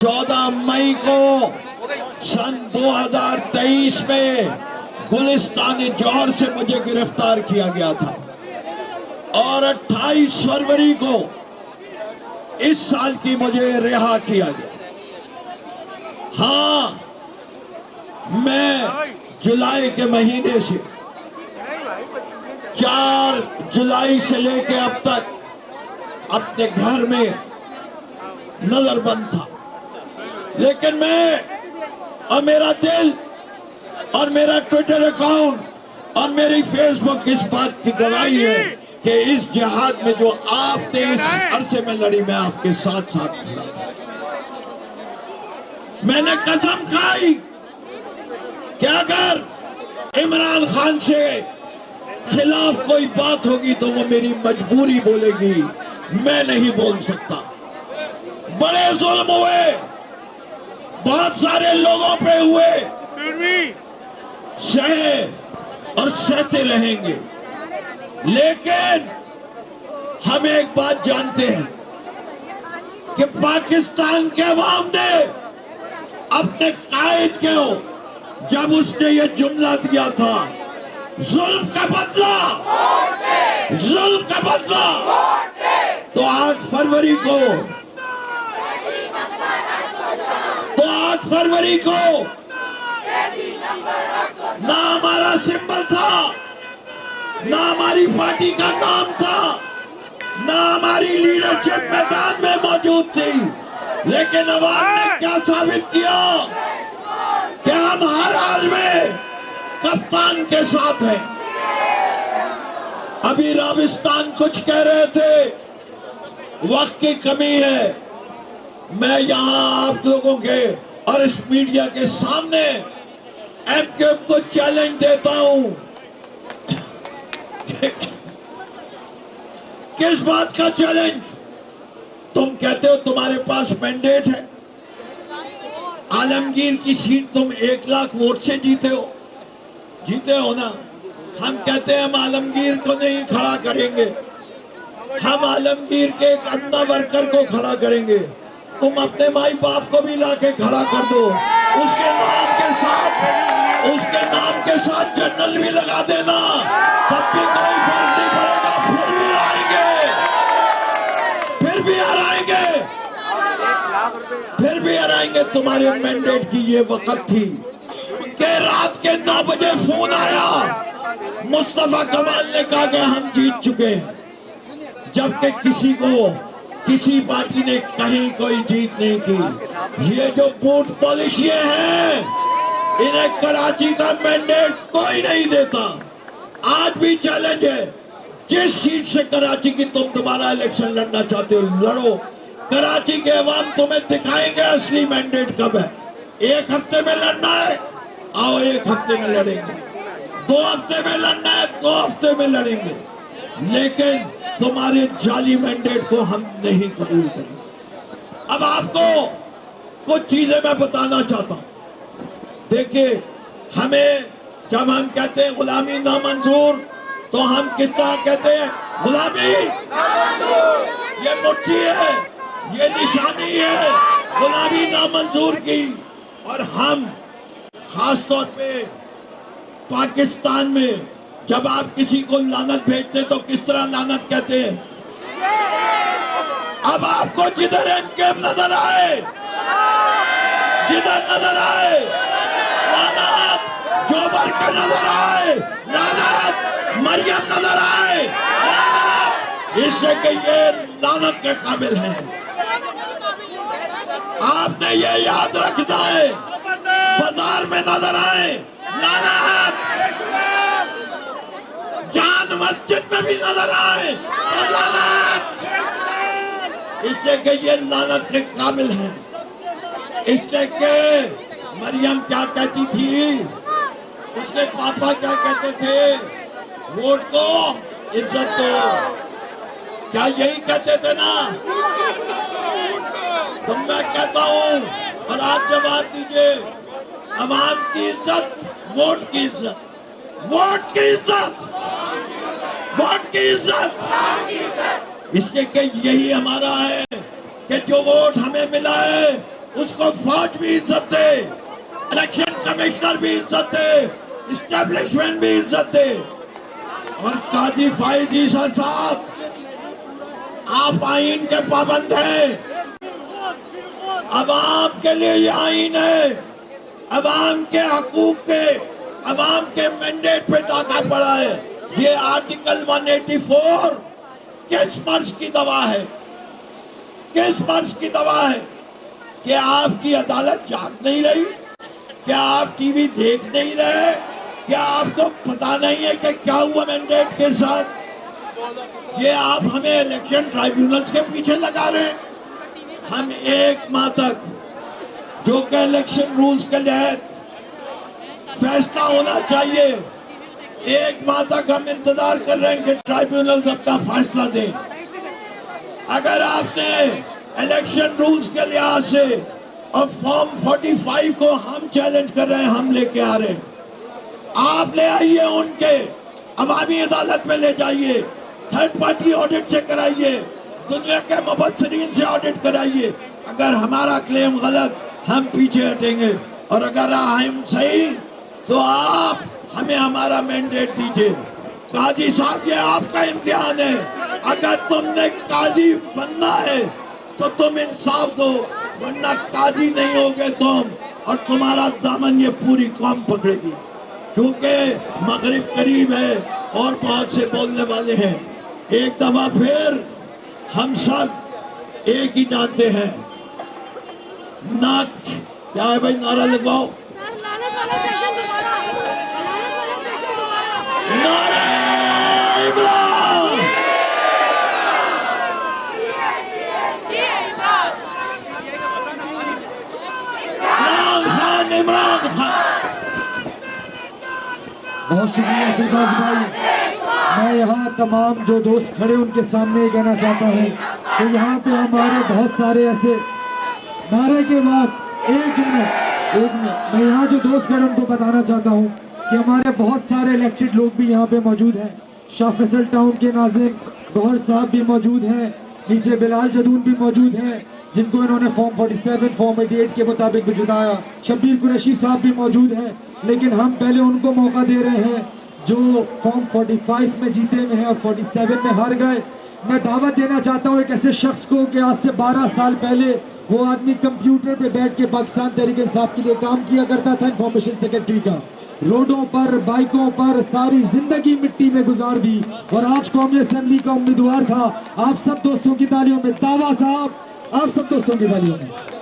14 मई को सन 2023 में गुलिस्तान जौहर से मुझे गिरफ्तार किया गया था और 28 फरवरी को इस साल की मुझे रिहा किया गया। हाँ, मैं जुलाई के महीने से 4 जुलाई से लेके अब तक अपने घर में नजरबंद था, लेकिन मैं और मेरा दिल और मेरा ट्विटर अकाउंट और मेरी फेसबुक इस बात की गवाही है कि इस जिहाद में जो आपने इस अरसे में लड़ी, मैं आपके साथ साथ खड़ा था। मैंने कसम खाई कि अगर इमरान खान से खिलाफ कोई बात होगी तो वो मेरी मजबूरी बोलेगी, मैं नहीं बोल सकता। बड़े जुल्म हुए, बहुत सारे लोगों पे हुए, सहे और सहते रहेंगे, लेकिन हम एक बात जानते हैं कि पाकिस्तान के अवाम ने अपने कायद को जब उसने ये जुमला दिया था, जुल्म का बदला, जुल्म का बदला, तो 8 फरवरी को ना हमारा सिंबल था, ना हमारी पार्टी का नाम था, ना हमारी लीडरशिप मैदान में मौजूद थी, लेकिन अवाम ने क्या साबित किया कि हम हर हाल में कप्तान के साथ हैं। अभी राबिस्तान कुछ कह रहे थे, वक्त की कमी है। मैं यहां आप लोगों के और इस मीडिया के सामने एमक्यूएम को चैलेंज देता हूं। किस बात का चैलेंज? तुम कहते हो तुम्हारे पास मैंडेट है, आलमगीर की सीट तुम 1 लाख वोट से जीते हो ना। हम कहते हैं हम आलमगीर को नहीं खड़ा करेंगे, हम आलमगीर के एक अंधा वर्कर को खड़ा करेंगे। तुम अपने माई बाप को भी लाके खड़ा कर दो, उसके नाम के साथ जनरल भी लगा देना, तब भी कोई फर्क नहीं पड़ेगा, फिर भी हराएंगे। तुम्हारे मैंडेट की ये वक्त थी कि रात के 9 बजे फोन आया, मुस्तफा कमाल ने कहा कि हम जीत चुके हैं, जबकि किसी पार्टी ने कहीं कोई जीत नहीं की। ये जो बूट पॉलिसियां हैं, इन्हें कराची का मैंडेट कोई नहीं देता। आज भी चैलेंज है, जिस सीट से कराची की तुम दोबारा इलेक्शन लड़ना चाहते हो, लड़ो। कराची के अवाम तुम्हें दिखाएंगे असली मैंडेट कब है। 1 हफ्ते में लड़ना है, आओ 1 हफ्ते में लड़ेंगे। 2 हफ्ते में लड़ना है, 2 हफ्ते में लड़ेंगे, लेकिन तुम्हारे जाली मैंडेट को हम नहीं कबूल करेंगे। अब आपको कुछ चीजें मैं बताना चाहता हूं। देखिए, हमें जब हम कहते हैं गुलामी नामंजूर, तो हम किस तरह कहते हैं? गुलामी ये मुट्ठी है, ये निशानी है गुलामी नामंजूर की। और हम खास तौर पे पाकिस्तान में जब आप किसी को लानत भेजते तो किस तरह लानत कहते हैं? अब आपको जिधर एमक्यूएम नजर आए, लानत, जोबर का नजर आए लानत, मरियम नजर आए लानत, इससे कि ये लानत के काबिल है। आपने ये याद रखना है, बाजार में नजर आए लानत, जान मस्जिद में भी नजर आए तो लानत, इससे कि ये लानत के काबिल है। इससे कि मरियम क्या कहती थी, उसके पापा क्या कहते थे? वोट को इज्जत दो, क्या यही कहते थे ना? तो मैं कहता हूं, और आप जवाब दीजिए, अवाम की इज्जत, वोट की इज्जत, वोट की इज्जत, वोट की इज्जत। इससे कि यही हमारा है कि जो वोट हमें मिला है اس کو فوج بھی عزت دے، الیکشن کمشنر بھی عزت دے، اسٹیبلشمنٹ بھی عزت دے۔ اور قاضی فائز عیسیٰ صاحب، آپ آئین کے پابند ہیں، عوام کے لیے یہ آئین ہے، عوام کے حقوق کے، عوام کے مینڈیٹ پہ ڈاکہ پڑا ہے۔ یہ آرٹیکل 184 کس مرض کی دوا ہے؟ کس مرض کی دوا ہے؟ کہ آپ کی عدالت جاگ نہیں رہی؟ کیا آپ ٹی وی دیکھ نہیں رہے؟ کیا آپ کو پتا نہیں ہے کہ کیا ہوا مینڈیٹ کے ساتھ؟ یہ آپ ہمیں الیکشن ٹرائیبیونلز کے پیچھے لگا رہے ہیں۔ ہم 1 ماہ تک جو کہ الیکشن رولز کے تحت فیصلہ ہونا چاہیے، 1 ماہ تک ہم انتظار کر رہے ہیں کہ ٹرائیبیونلز اپنا فیصلہ دیں۔ اگر آپ نے الیکشن رولز کے لحاظ سے اور فارم 45 کو ہم چیلنج کر رہے ہیں، ہم لے کے آ رہے ہیں، آپ لے آئیے، ان کے عوامی عدالت میں لے جائیے، تھرڈ پارٹی آڈٹ سے کرائیے، دنیا کے مبصرین سے آڈٹ کرائیے۔ اگر ہمارا کلیم غلط، ہم پیچھے ہٹیں گے، اور اگر ہم صحیح تو آپ ہمیں ہمارا مینڈیٹ دیجئے۔ قاضی صاحب، یہ آپ کا امتحان ہے۔ اگر تم نے قاضی بننا ہے تو تم انصاف دو، ورنہ قاضی نہیں ہوگے تم، اور تمہارا دامن یہ پوری قوم پکڑے گی، کیونکہ مغرب قریب ہے اور بہت سے بولنے والے ہیں۔ ایک دفعہ پھر ہم سب ایک ہی جانتے ہیں، کیا ہے بھائی، نعرہ لگواؤ، نعرہ عمران، عمران خان۔ بہت شکریہ فردوس بھائی۔ میں یہاں تمام جو دوست کھڑے ان کے سامنے یہ کہنا چاہتا ہوں کہ یہاں پہ ہمارے بہت سارے ایسے نعرے کے بعد ایک منٹ میں یہاں جو دوست کھڑے ان کو بتانا چاہتا ہوں کہ ہمارے بہت سارے الیکٹڈ لوگ بھی یہاں پہ موجود ہیں۔ شاہ فیصل ٹاؤن کے ناظم گوہر صاحب بھی موجود ہیں، نیچے بلال جدون بھی موجود ہیں جن کو انہوں نے فارم 47 فارم 88 کے مطابق بھی جتایا، شبیر قریشی صاحب بھی موجود ہیں، لیکن ہم پہلے ان کو موقع دے رہے ہیں جو فارم 45 میں جیتے ہوئے ہیں اور 47 میں ہار گئے۔ میں دعوت دینا چاہتا ہوں ایک ایسے شخص کو کہ آج سے 12 سال پہلے وہ آدمی کمپیوٹر پہ بیٹھ کے پاکستان تحریک انصاف کے لیے کام کیا کرتا تھا، انفارمیشن سیکرٹری کا، روڈوں پر بائکوں پر ساری زندگی مٹی میں گزار دی اور آج قومی اسمبلی کا امیدوار تھا۔ آپ سب دوستوں کی تالیوں میں، دعویٰ صاحب، آپ سب دوستوں کی تالیوں میں۔